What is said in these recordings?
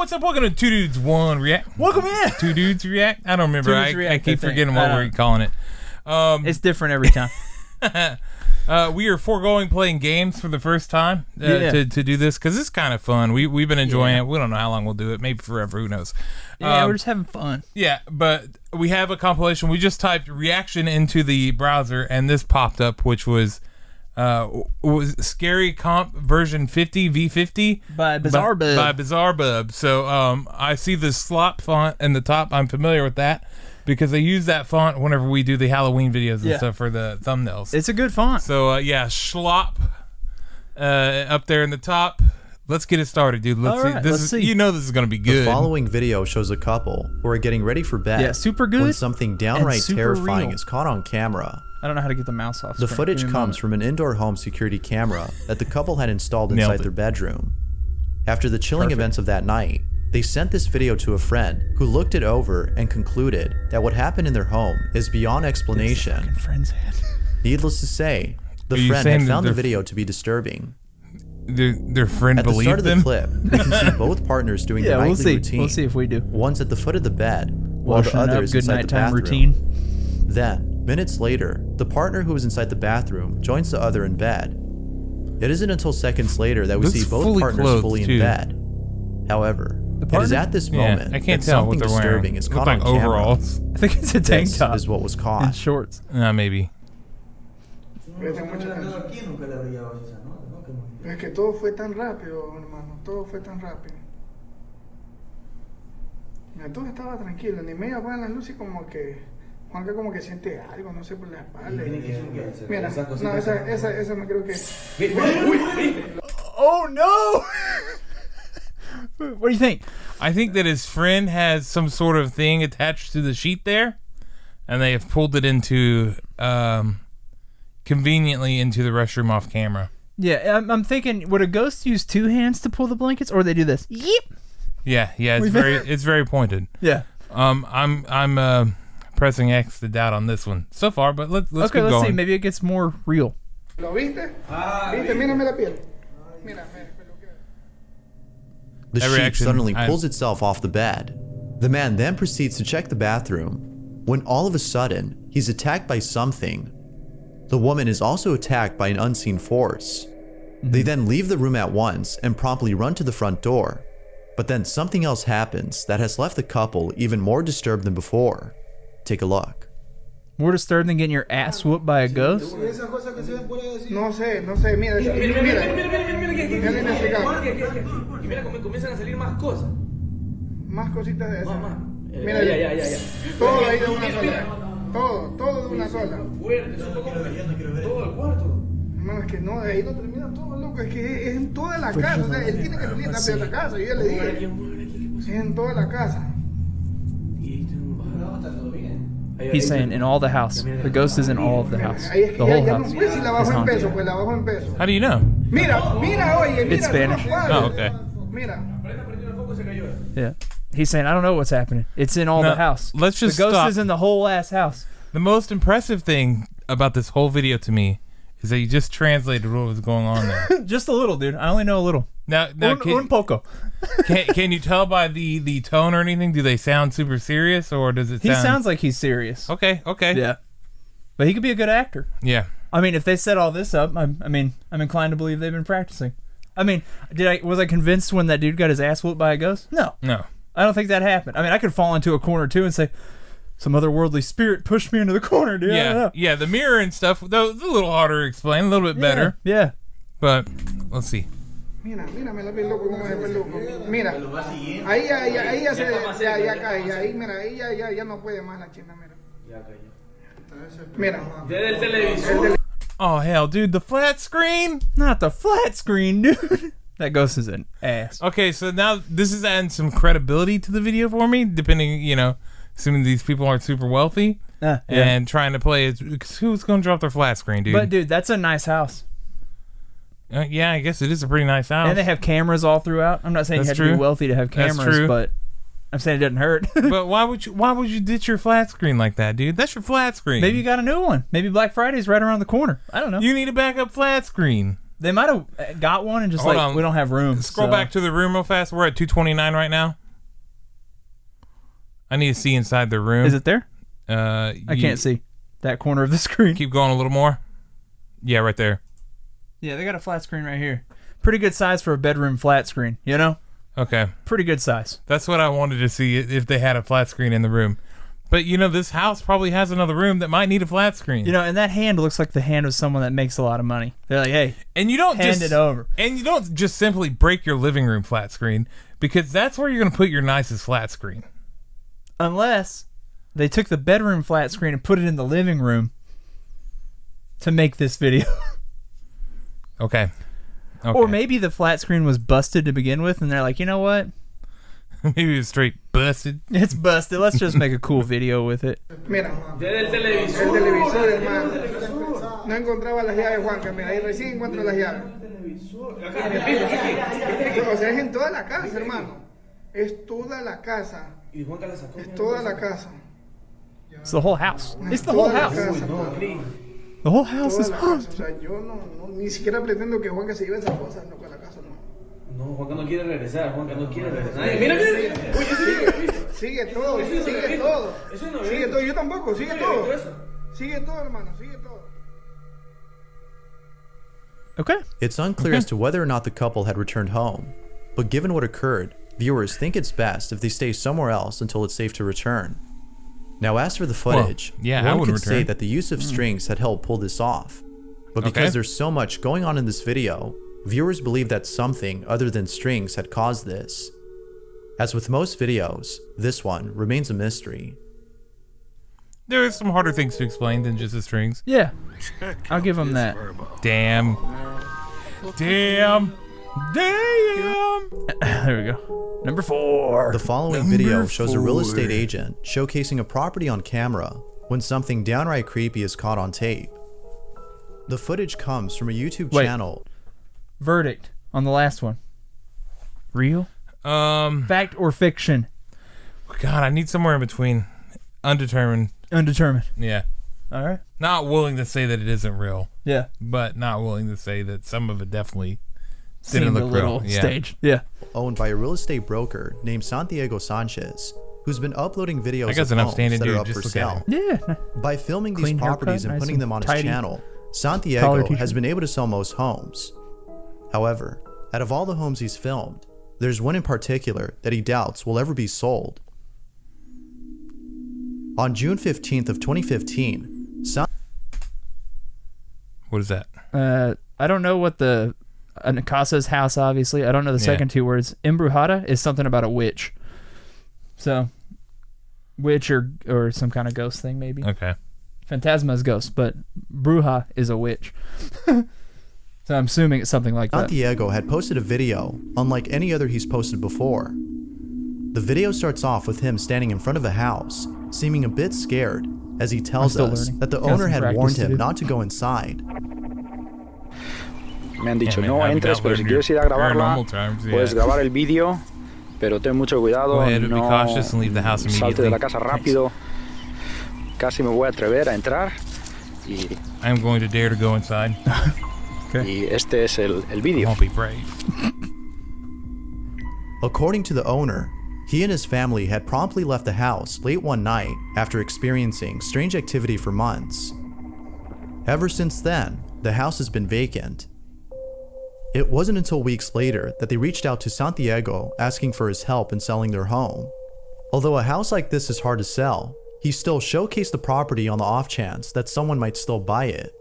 what's up? Welcome to Two Dudes One React. Welcome in. Two Dudes React. I don't remember. I keep forgetting what we're calling it. It's different every time. We are foregoing playing games for the first time to do this because it's kind of fun. We've been enjoying it. We don't know how long we'll do it. Maybe forever. Who knows? Yeah, we're just having fun. Yeah, but we have a compilation. We just typed reaction into the browser, and this popped up, which was Scary Comp version 50 V50 by Bizarre Bub. By Bizarre Bub. So I see the slop font in the top. I'm familiar with that because they use that font whenever we do the Halloween videos and stuff for the thumbnails. It's a good font. So yeah, Schlop up there in the top. Let's get it started, dude. Let's see. You know this is going to be good. The following video shows a couple who are getting ready for bed. Yeah, super good. When something downright terrifying real. is caught on camera. I don't know how to get the mouse off. The footage comes from an indoor home security camera that the couple had installed inside their bedroom. After the chilling events of that night, they sent this video to a friend who looked it over and concluded that what happened in their home is beyond explanation. Needless to say, the friend had found the video to be disturbing. Their friend believed them? At the start of the clip, we can see both partners doing their nightly routine. We'll see if we do. One's at the foot of the bed, while the other is inside the bathroom. Routine. Then, minutes later, the partner who was inside the bathroom joins the other in bed. It isn't until seconds later that we see both partners fully in bed. However, it is at this moment that something disturbing is caught on camera. Overalls. I think it's a tank top. This is what was caught. And shorts. Maybe. Es que todo fue tan rápido, hermano. Todo fue tan rápido. Mira, todo estaba tranquilo. Ni medio apagan las luces y como que Juanca como que siente algo, no sé, por la espalda. Mira, no, esa me creo que... Oh, no! What do you think? I think that his friend has some sort of thing attached to the sheet there, and they have pulled it into, conveniently into the restroom off camera. Yeah, I'm thinking, would a ghost use two hands to pull the blankets, or they do this? Yep. Yeah, it's very pointed. Yeah. I'm pressing X to doubt on this one so far, but let's keep going. Let's see. Maybe it gets more real. ¿Lo viste? ¿Viste? Mírame la piel. Mira. The sheet suddenly pulls itself off the bed. The man then proceeds to check the bathroom, when all of a sudden, he's attacked by something. The woman is also attacked by an unseen force. They then leave the room at once and promptly run to the front door. But then something else happens that has left the couple even more disturbed than before. Take a look. More disturbed than getting your ass whooped by a ghost? No sé, mira. Y mira cómo comienzan a salir más cosas. Más cositas de esas. Mira, ya. Todo ahí de una sola. Todo de una sola. Fuerte, eso fue como todo el cuarto. Hermano, es que no, de ahí no termina todo, loco. Es que es en toda la casa. O sea, él tiene que salir rápido de la casa. Yo ya le dije. Es en toda la casa. He's saying in all the house. The ghost is in all of the house. The whole house. How do you know? Mira, oye, it's Spanish. Oh, okay. Mira. Yeah. He's saying, I don't know what's happening. It's in all the house. Let's just The ghost stop. is in the whole ass house. The most impressive thing about this whole video to me is that you just translated what was going on there. Just a little, dude. I only know a little. Now un poco. can you tell by the tone or anything? Do they sound super serious, or does it sound... He sounds like he's serious. Okay. Yeah. But he could be a good actor. Yeah. I mean, if they set all this up, I'm inclined to believe they've been practicing. I mean, was I convinced when that dude got his ass whooped by a ghost? No. I don't think that happened. I mean, I could fall into a corner too and say, some otherworldly spirit pushed me into the corner, dude. Yeah, the mirror and stuff, though, it's a little harder to explain, a little bit better. Yeah. But, let's see. Mira, me la vi loco como es loco. Mira, ahí ya cae, ahí, mira, ahí ya no puede más la china, mira. Mira. Desde el televisor. Oh, hell, dude, the flat screen? Not the flat screen, dude. That ghost is an ass. Okay, so now this is adding some credibility to the video for me, depending, assuming these people aren't super wealthy and trying to play it. Who's going to drop their flat screen, dude? But, dude, that's a nice house. Yeah, I guess it is a pretty nice house. And they have cameras all throughout. I'm not saying you have to be wealthy to have cameras, but I'm saying it doesn't hurt. But why would you ditch your flat screen like that, dude? That's your flat screen. Maybe you got a new one. Maybe Black Friday's right around the corner. I don't know. You need a backup flat screen. They might have got one and just Hold like, on. we don't have room. Scroll so. back to the room real fast. We're at 229 right now. I need to see inside the room. Is it there? I I can't see that corner of the screen. Keep going a little more. Yeah, right there. Yeah, they got a flat screen right here. Pretty good size for a bedroom flat screen, you know? Okay. Pretty good size. That's what I wanted to see, if they had a flat screen in the room. But, you know, this house probably has another room that might need a flat screen. You know, and that hand looks like the hand of someone that makes a lot of money. They're like, hey, and you don't hand it over. And you don't just simply break your living room flat screen, because that's where you're going to put your nicest flat screen. Unless they took the bedroom flat screen and put it in the living room to make this video. Okay. Or maybe the flat screen was busted to begin with, and they're like, you know what? Maybe it's straight busted. It's busted. Let's just make a cool video with it. Mira, el televisor, hermano. No encontraba las llaves, Juanca. Mira, ahí recién encuentro las llaves. O sea, es en toda la casa, hermano. Es toda la casa. Es toda la casa. It's the whole house. It's the whole house. The whole house is haunted. O sea, yo no, ni siquiera pretendo que Juanca se lleve esas cosas, no, con la casa, no. No, Juanca no quiere regresar, Juanca no quiere regresar. Mira, mira. Sigue todo, sigue todo. Sigue todo, yo tampoco, sigue todo. Sigue todo, hermano, sigue todo. Okay. It's unclear as to whether or not the couple had returned home, but given what occurred, viewers think it's best if they stay somewhere else until it's safe to return. Now, as for the footage, one could say that the use of strings had helped pull this off, but because there's so much going on in this video, viewers believe that something other than strings had caused this. As with most videos, this one remains a mystery. There are some harder things to explain than just the strings. Yeah. I'll give them that. Damn. Damn. Damn. There we go. Number 4. The following video shows a real estate agent showcasing a property on camera when something downright creepy is caught on tape. The footage comes from a YouTube channel. Verdict on the last one. Real? Fact or fiction? God, I need somewhere in between. Undetermined. Undetermined. Yeah. All right. Not willing to say that it isn't real. Yeah. But not willing to say that some of it definitely didn't look real. Stage. Yeah. Owned by a real estate broker named Santiago Sanchez, who's been uploading videos of homes that are up for sale. Yeah. By filming these properties and putting them on his channel, Santiago has been able to sell most homes. However, out of all the homes he's filmed, there's one in particular that he doubts will ever be sold. On June 15th of 2015, what is that? I don't know what the Casa's house, obviously. I don't know the second two words. Embrujada is something about a witch. So, witch or some kind of ghost thing, maybe. Okay. Phantasma is ghost, but bruja is a witch. So I'm assuming it's something like that. Santiago had posted a video unlike any other he's posted before. The video starts off with him standing in front of a house, seeming a bit scared, as he tells us that the owner had warned him not to go inside. Me han dicho, no entres, pero si quieres ir a grabarla, puedes grabar el vídeo, pero ten mucho cuidado, no salte de la casa rápido. Casi me voy a atrever a entrar y I'm going to dare to go inside. Y este es el vídeo. Won't be brave. According to the owner, he and his family had promptly left the house late one night after experiencing strange activity for months. Ever since then, the house has been vacant. It wasn't until weeks later that they reached out to Santiago asking for his help in selling their home. Although a house like this is hard to sell, he still showcased the property on the off chance that someone might still buy it.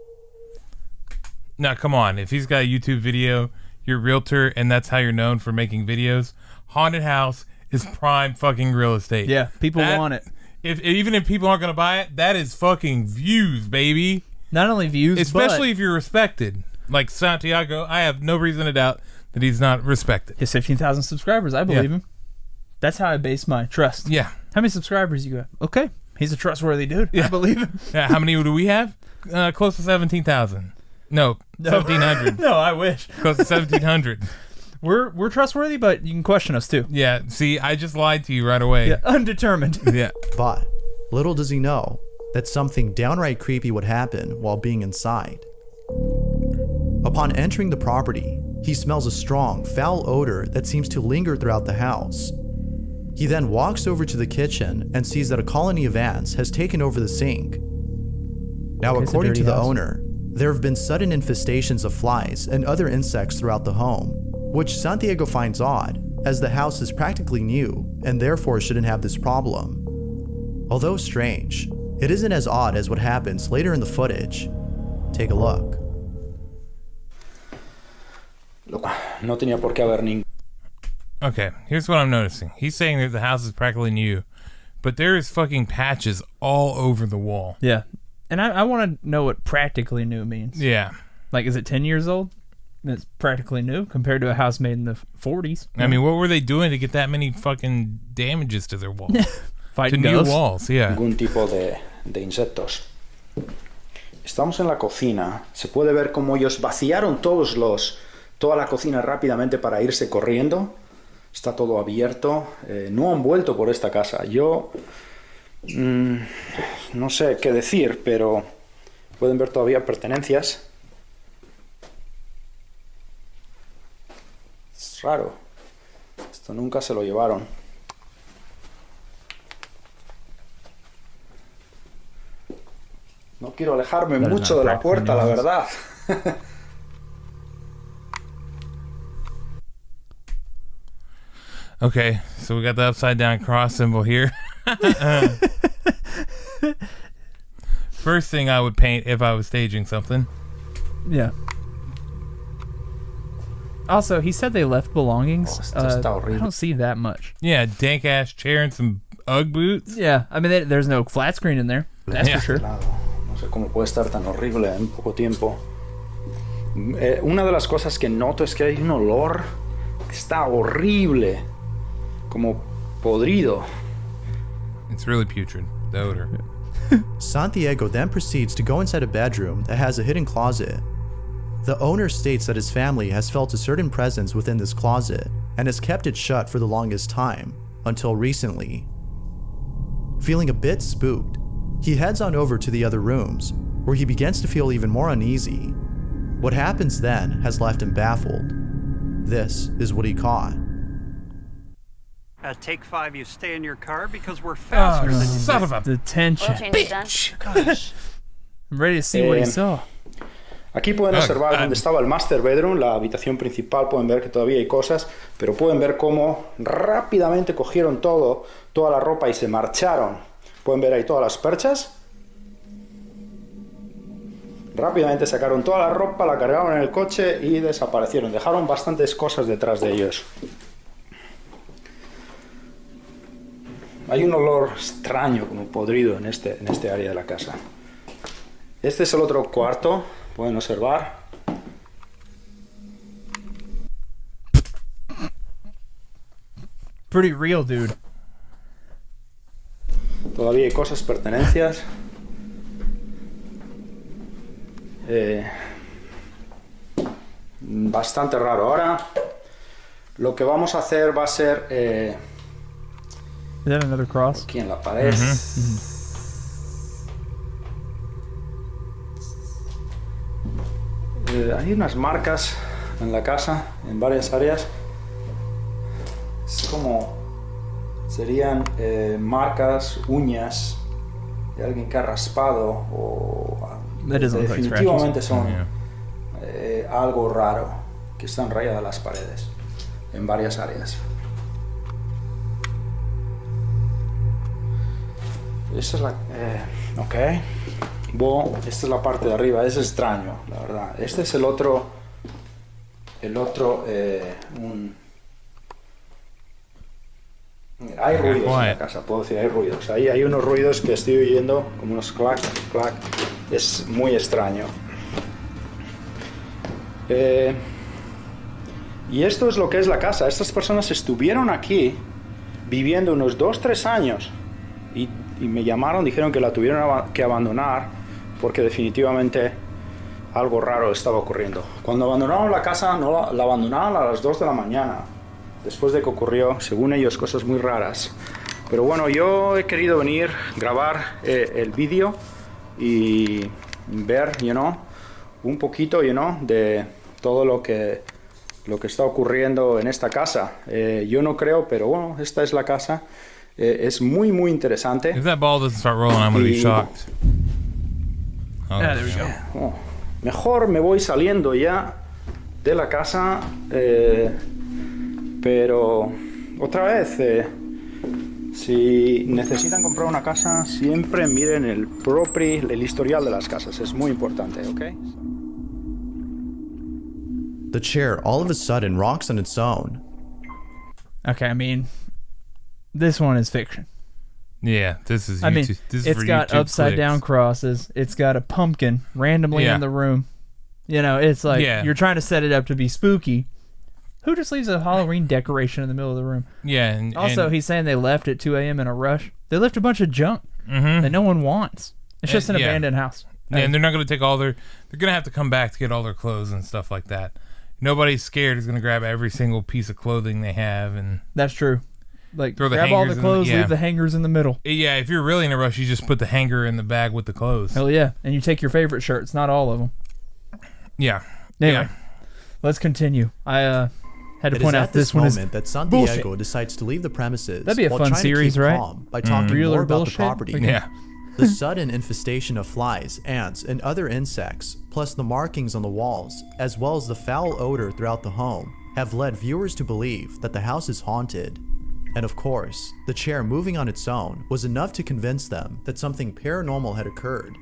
Now, come on. If he's got a YouTube video, you're a realtor, and that's how you're known for making videos, haunted house is prime fucking real estate. Yeah, people want it. Even if people aren't going to buy it, that is fucking views, baby. Not only views, especially if you're respected. Like Santiago, I have no reason to doubt that he's not respected. He has 15,000 subscribers. I believe him. That's how I base my trust. Yeah. How many subscribers you got? Okay. He's a trustworthy dude. Yeah. I believe him. Yeah. How many do we have? Close to 17,000. No, 1,700. No, I wish. Close to 1,700. We're trustworthy, but you can question us too. Yeah. See, I just lied to you right away. Yeah. Undetermined. Yeah. But little does he know that something downright creepy would happen while being inside. Upon entering the property, he smells a strong, foul odor that seems to linger throughout the house. He then walks over to the kitchen and sees that a colony of ants has taken over the sink. Now, according to the owner, there have been sudden infestations of flies and other insects throughout the home, which Santiago finds odd, as the house is practically new and therefore shouldn't have this problem. Although strange, it isn't as odd as what happens later in the footage. Take a look. No tenía por qué haber ningún. Okay, here's what I'm noticing. He's saying that the house is practically new, but there is fucking patches all over the wall. Yeah. And I want to know what practically new means. Yeah. Like, is it 10 years old? It's practically new compared to a house made in the 40s. I mean, what were they doing to get that many fucking damages to their walls? Fighting to ghosts? New walls, yeah. Ningún tipo de insectos. Estamos en la cocina. Se puede ver cómo ellos vaciaron toda la cocina rápidamente para irse corriendo. Está todo abierto. No han vuelto por esta casa. Yo no sé qué decir, pero pueden ver todavía pertenencias. Es raro. Esto nunca se lo llevaron. No quiero alejarme mucho de la puerta, la verdad. Okay, so we got the upside down cross symbol here. First thing I would paint if I was staging something. Yeah. Also, he said they left belongings. I don't see that much. Yeah, dank ass chair and some Ugg boots. Yeah, I mean, there's no flat screen in there. That's for sure. No sé cómo puede estar tan horrible en poco tiempo. Una de las cosas que noto es que hay un olor que está horrible, como podrido. It's really putrid, the odor. Santiago then proceeds to go inside a bedroom that has a hidden closet. The owner states that his family has felt a certain presence within this closet and has kept it shut for the longest time, until recently. Feeling a bit spooked, he heads on over to the other rooms, where he begins to feel even more uneasy. What happens then has left him baffled. This is what he caught. Take 5, you stay in your car because we're faster than you. Son of a detention. bitch. Gosh. I'm ready to see what he saw. Aquí pueden observar dónde estaba el master bedroom, la habitación principal. Pueden ver que todavía hay cosas, pero pueden ver cómo rápidamente cogieron toda la ropa y se marcharon. Pueden ver ahí todas las perchas. Rápidamente sacaron toda la ropa, la cargaron en el coche y desaparecieron. Dejaron bastantes cosas detrás de ellos. Hay un olor extraño, como podrido, en este área de la casa. Este es el otro cuarto, pueden observar. Pretty real, dude. Todavía hay cosas, pertenencias. Bastante raro. Ahora, lo que vamos a hacer va a ser... Is that another cross? Aquí en la pared. Hay unas marcas en la casa, en varias áreas. Es como... serían marcas, uñas de alguien que ha raspado o... definitivamente son algo raro que están rayadas las paredes en varias áreas. Esta es la... ok. Bueno, esta es la parte de arriba. Es extraño, la verdad. Este es el otro... Hay ruidos en la casa, puedo decir, hay ruidos. Ahí hay unos ruidos que estoy oyendo, como unos clac, clac. Es muy extraño. Y esto es lo que es la casa. Estas personas estuvieron aquí viviendo unos 2-3 años y me llamaron, dijeron que la tuvieron que abandonar porque definitivamente algo raro estaba ocurriendo. Cuando abandonaron la casa, no la abandonaron a las 2 de la mañana. Después de que ocurrió, según ellos, cosas muy raras. Pero bueno, yo he querido venir, grabar el vídeo y ver, un poquito, de todo lo que está ocurriendo en esta casa. Yo no creo, pero bueno, esta es la casa. Es muy, muy interesante. If that ball doesn't start rolling, I'm going to be shocked. Oh, there we go. Mejor me voy saliendo ya de la casa, pero otra vez, si necesitan comprar una casa, siempre miren el historial de las casas. Es muy importante, ¿ok? The chair all of a sudden rocks on its own. Okay, I mean, this one is fiction. Yeah, this is YouTube. I mean, this is it's for got YouTube upside down crosses. It's got a pumpkin randomly in the room. It's like you're trying to set it up to be spooky. Who just leaves a Halloween decoration in the middle of the room? Yeah. And also, he's saying they left at 2 a.m. in a rush. They left a bunch of junk that no one wants. It's just an abandoned house. And they're not going to take all their... They're going to have to come back to get all their clothes and stuff like that. Nobody's scared is going to grab every single piece of clothing they have. And that's true. Like, grab all the clothes, leave the hangers in the middle. Yeah, if you're really in a rush, you just put the hanger in the bag with the clothes. Hell yeah. And you take your favorite shirts, not all of them. Yeah. Anyway, let's continue. I had to point out this one is that Santiago bullshit. Decides to leave the premises. That'd be a while fun trying series, to keep right? calm by talking Real more or about bullshit? the property. Okay. Yeah. The sudden infestation of flies, ants, and other insects, plus the markings on the walls, as well as the foul odor throughout the home, have led viewers to believe that the house is haunted. And of course, the chair moving on its own was enough to convince them that something paranormal had occurred.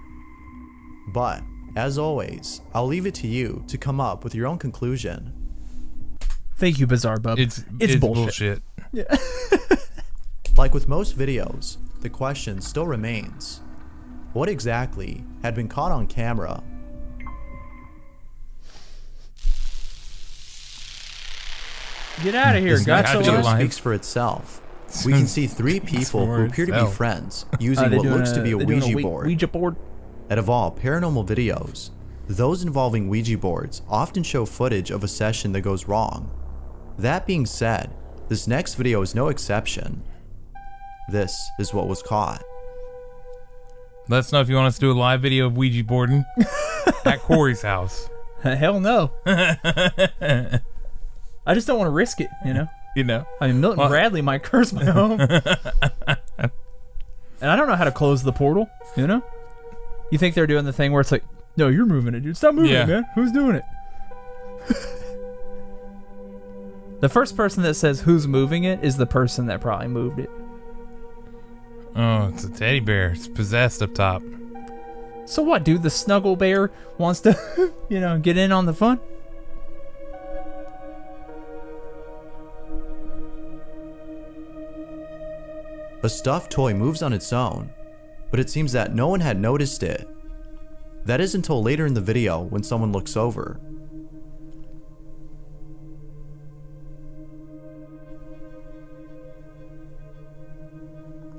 But, as always, I'll leave it to you to come up with your own conclusion. Thank you, Bizarre Bub. It's bullshit. Yeah. Like with most videos, the question still remains. What exactly had been caught on camera? Get out of here, This next gotcha. video speaks for itself. We can see three people who appear to be friends using what looks to be a Ouija board. Ouija board. And of all paranormal videos, those involving Ouija boards often show footage of a session that goes wrong. That being said, this next video is no exception. This is what was caught. Let us know if you want us to do a live video of Ouija boarding at Corey's house. Hell no. I just don't want to risk it, I mean, Milton Bradley might curse my home. And I don't know how to close the portal, You think they're doing the thing where it's like, no, you're moving it, dude. Stop moving it, man. Who's doing it? The first person that says who's moving it is the person that probably moved it. Oh, it's a teddy bear. It's possessed up top. So what, dude? The snuggle bear wants to, get in on the fun? A stuffed toy moves on its own, but it seems that no one had noticed it. That is until later in the video when someone looks over.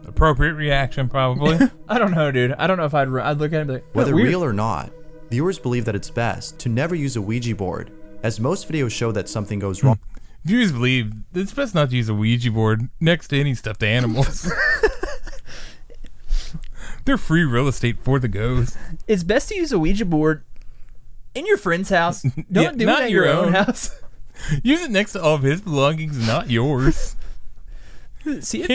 Appropriate reaction, probably. I don't know, dude. I don't know if I'd look at it and be like, whether weird. real or not, viewers believe that it's best to never use a Ouija board, as most videos show that something goes wrong. Viewers believe it's best not to use a Ouija board next to any stuffed animals. They're free real estate for the ghost. It's best to use a Ouija board in your friend's house. Don't do it at your own house. Use it next to all of his belongings, not yours. See if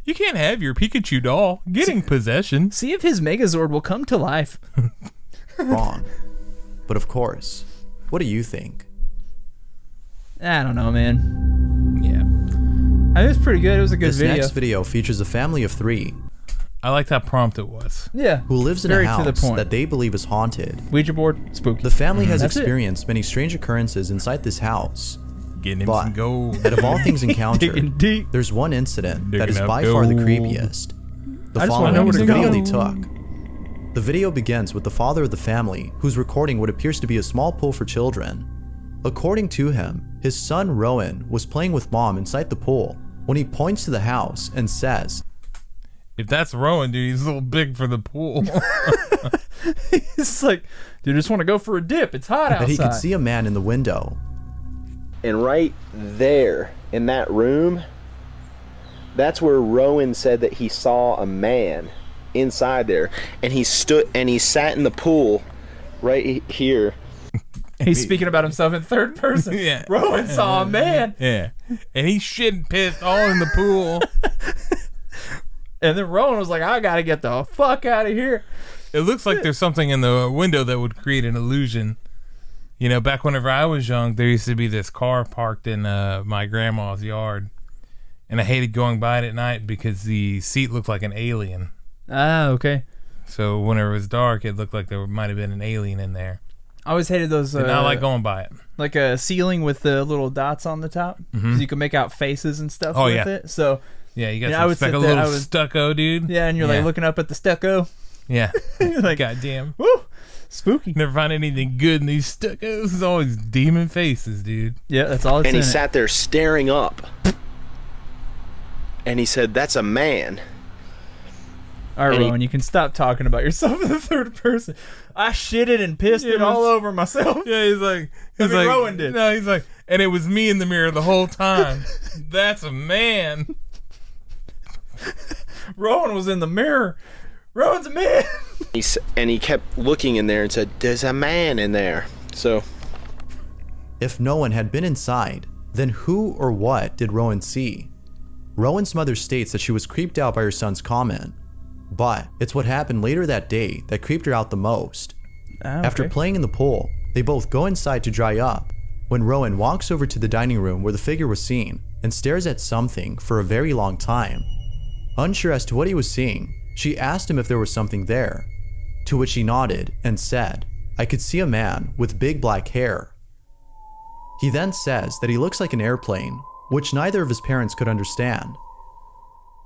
you can't have your Pikachu doll getting possession. See if his Megazord will come to life. Wrong. But of course, what do you think? I don't know, man. Yeah. I mean, it was pretty good. It was a good video. This next video features a family of 3. I liked how prompt it was. Yeah. Who lives in a house that they believe is haunted. Ouija board, spooky. The family has experienced many strange occurrences inside this house. Getting him some gold. Out of all things encountered, there's one incident that is by far the creepiest. The following is the video they took. The video begins with the father of the family, who's recording what appears to be a small pool for children. According to him, his son Rowan was playing with mom inside the pool when he points to the house and says, "If that's Rowan, dude, he's a little big for the pool." He's like, dude, I just want to go for a dip. It's hot outside. That he could see a man in the window. And right there in that room, that's where Rowan said that he saw a man inside there, and he sat in the pool right here. He's speaking about himself in third person. Yeah. Rowan saw a man. Yeah. And he's shit and pissed all in the pool. And then Rowan was like, I gotta get the fuck out of here. It looks like there's something in the window that would create an illusion. You know, back whenever I was young, there used to be this car parked in my grandma's yard. And I hated going by it at night because the seat looked like an alien. Ah, okay. So whenever it was dark, it looked like there might have been an alien in there. I always hated those. Did not like going by it. Like a ceiling with the little dots on the top. Because you can make out faces and stuff with it. So yeah, you got like a little stucco, dude. Yeah, and you're like looking up at the stucco. Yeah. You're like, goddamn. Woo! Spooky. Never find anything good in these stuccos. It's always demon faces, dude. Yeah, that's all it's And in he it. sat there staring up. And he said, "That's a man." All right, Rowan, you can stop talking about yourself in the third person. I shitted and pissed it all over myself. Yeah, he's like Rowan did. No, he's like, and it was me in the mirror the whole time. That's a man. Rowan was in the mirror. Rowan's a man. And he kept looking in there and said, "There's a man in there." So, if no one had been inside, then who or what did Rowan see? Rowan's mother states that she was creeped out by her son's comment, but it's what happened later that day that creeped her out the most. After playing in the pool, they both go inside to dry up, when Rowan walks over to the dining room where the figure was seen and stares at something for a very long time. Unsure as to what he was seeing, she asked him if there was something there, to which he nodded and said, "I could see a man with big black hair." He then says that he looks like an airplane, which neither of his parents could understand.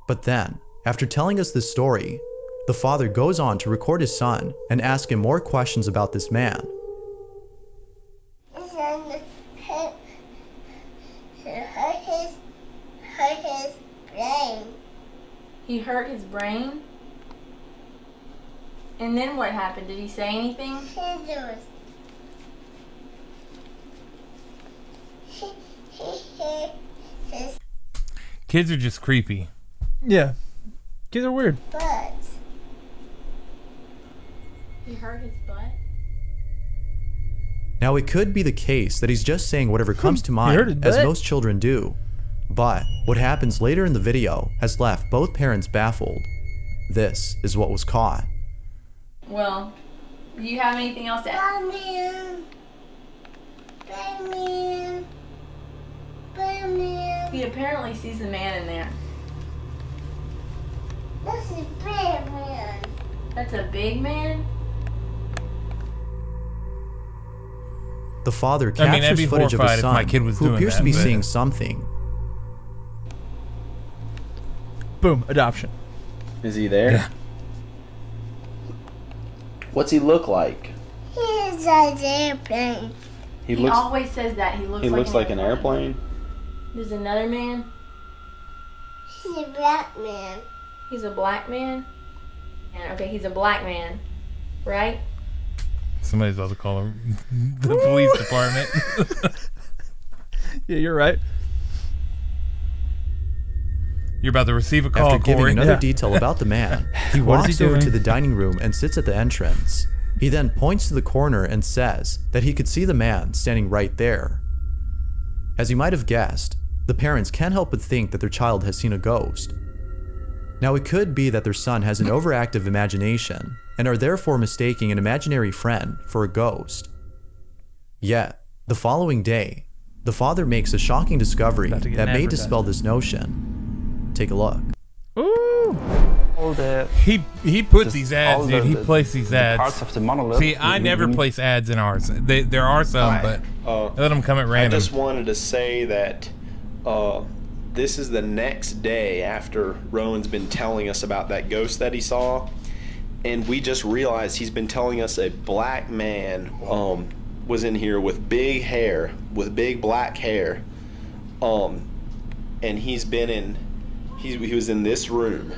But then, after telling us this story, the father goes on to record his son and ask him more questions about this man. He hurt his brain? And then what happened? Did he say anything? Kids are just creepy. Yeah. Kids are weird. Butt. He hurt his butt? Now, it could be the case that he's just saying whatever comes to mind, as most children do. But what happens later in the video has left both parents baffled. This is what was caught. Well, do you have anything else to add? He apparently sees a man in there. That's a big man. That's a big man? The father captures footage of his son, who appears to be seeing something. Boom, adoption. is he there? Yeah. What's he look like? He's an airplane. He always says that. He looks like an airplane. There's another man. He's a black man. He's a black man? Okay, he's a black man. Right? Somebody's about to call him the police department. Yeah, you're right. You're about to receive a call, After giving Corey. another detail about the man, he walks over to the dining room and sits at the entrance. He then points to the corner and says that he could see the man standing right there. As you might have guessed, the parents can't help but think that their child has seen a ghost. Now, it could be that their son has an overactive imagination and are therefore mistaking an imaginary friend for a ghost. Yet, the following day, the father makes a shocking discovery that may dispel this notion. Take a look. Ooh! He put these ads, dude. He placed these ads. Parts of the monolith. See, I never place ads in ours. There are some, but let them come at random. I just wanted to say that this is the next day after Rowan's been telling us about that ghost that he saw, and we just realized he's been telling us a black man was in here with big hair, with big black hair, and he was in this room.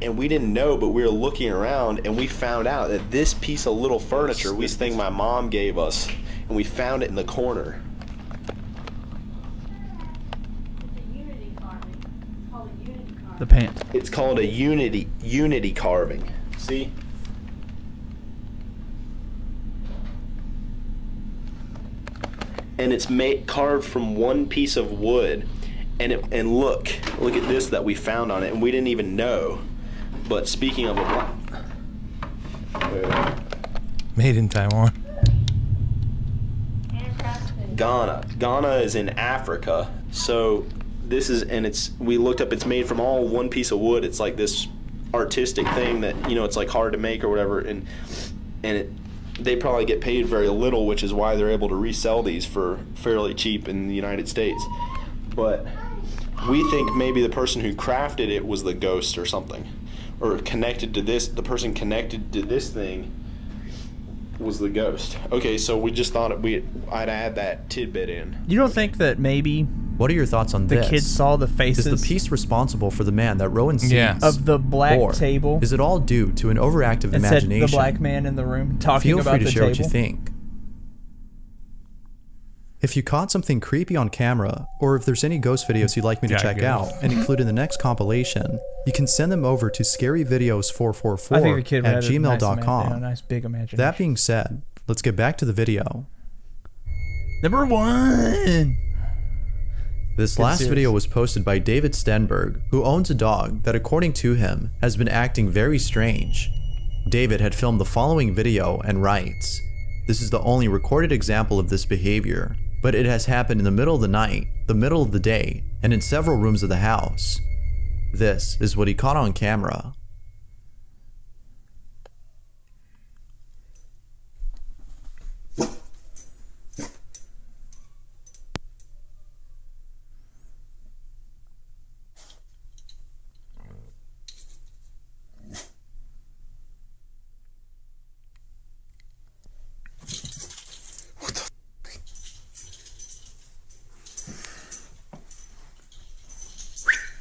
And we didn't know, but we were looking around and we found out that this piece of little furniture, this thing my mom gave us, and we found it in the corner. The pant. It's called a unity carving. See? and it's carved from one piece of wood. And look at this that we found on it, and we didn't even know. But speaking of made in Taiwan. Ghana is in Africa. So this is, and we looked up, it's made from all one piece of wood. It's like this artistic thing that, it's like hard to make or whatever, and they probably get paid very little, which is why they're able to resell these for fairly cheap in the United States. But we think maybe the person who crafted it was the ghost or something, or connected to this. The person connected to this thing was the ghost. Okay, so we just thought I'd add that tidbit in. You don't think that maybe? What are your thoughts on this? The kids saw the faces. Is the piece responsible for the man that Rowan sees of the black table? Is it all due to an overactive imagination? The black man in the room talking Feel about free to the share table. what you think. If you caught something creepy on camera, or if there's any ghost videos you'd like me to check out and include in the next compilation, you can send them over to scaryvideos444 at gmail.com. Nice big imagination. That being said, let's get back to the video. Number 1. This last video was posted by David Stenberg, who owns a dog that, according to him, has been acting very strange. David had filmed the following video and writes, "This is the only recorded example of this behavior, but it has happened in the middle of the night, the middle of the day, and in several rooms of the house. This is what he caught on camera."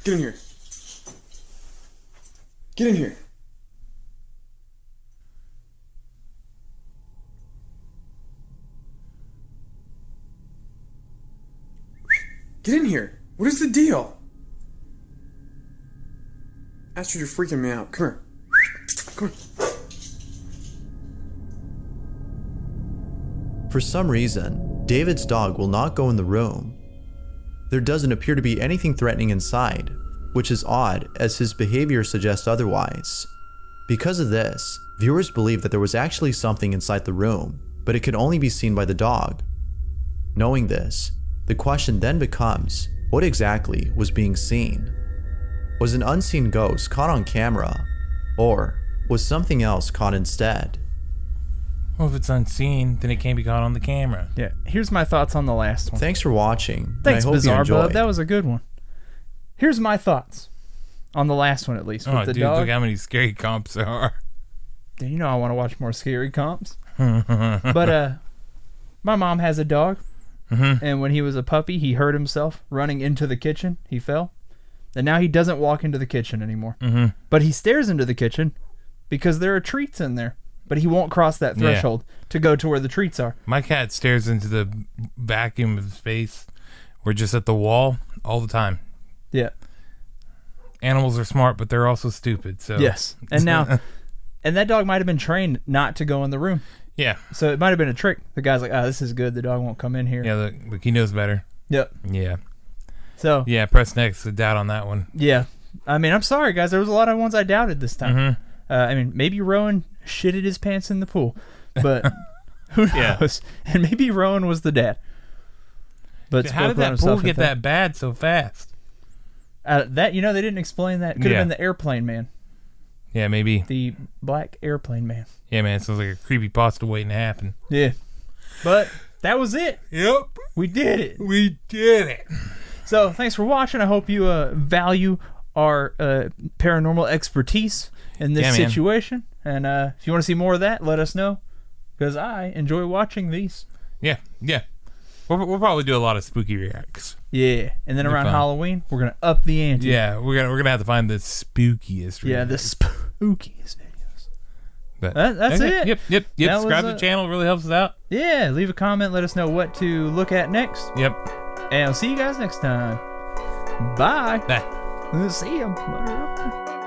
Get in here. Get in here. Get in here. What is the deal? Astrid, you're freaking me out. Come here. Come here. For some reason, David's dog will not go in the room. There doesn't appear to be anything threatening inside, which is odd as his behavior suggests otherwise. Because of this, viewers believe that there was actually something inside the room, but it could only be seen by the dog. Knowing this, the question then becomes, what exactly was being seen? Was an unseen ghost caught on camera, or was something else caught instead? Well, if it's unseen, then it can't be caught on the camera. Yeah, here's my thoughts on the last one. Thanks for watching. Thanks, I hope Bizarre you enjoyed. Bub. That was a good one. Here's my thoughts on the last one, at least. Oh, with the dude, dog. look how many scary comps there are. You know I want to watch more scary comps. But my mom has a dog, and when he was a puppy, he hurt himself running into the kitchen. He fell, and now he doesn't walk into the kitchen anymore. But he stares into the kitchen because there are treats in there. But he won't cross that threshold to go to where the treats are. My cat stares into the vacuum of space. We're just at the wall all the time. Yeah. Animals are smart, but they're also stupid. So yes. And now, and that dog might have been trained not to go in the room. Yeah. So it might have been a trick. The guy's like, this is good. The dog won't come in here. Yeah, look, he knows better. Yep. Yeah. So. Yeah, press next to doubt on that one. Yeah. I mean, I'm sorry, guys. There was a lot of ones I doubted this time. I mean, maybe Rowan shitted his pants in the pool, but who knows? And maybe Rowan was the dad. But how did that pool get that bad so fast? They didn't explain that. Could have been the airplane man. Yeah, maybe. The black airplane man. Yeah, man, it sounds like a creepypasta waiting to happen. Yeah. But that was it. Yep. We did it. We did it. So, thanks for watching. I hope you value our paranormal expertise in this situation. And if you want to see more of that, let us know, because I enjoy watching these. Yeah. We'll probably do a lot of spooky reacts. Yeah, and then around Halloween, we're gonna up the ante. Yeah, we're gonna have to find the spookiest. Yeah, the spookiest videos. But that's it. Yep. Subscribe to the channel. It really helps us out. Yeah, leave a comment. Let us know what to look at next. Yep. And I'll see you guys next time. Bye. Bye. See you.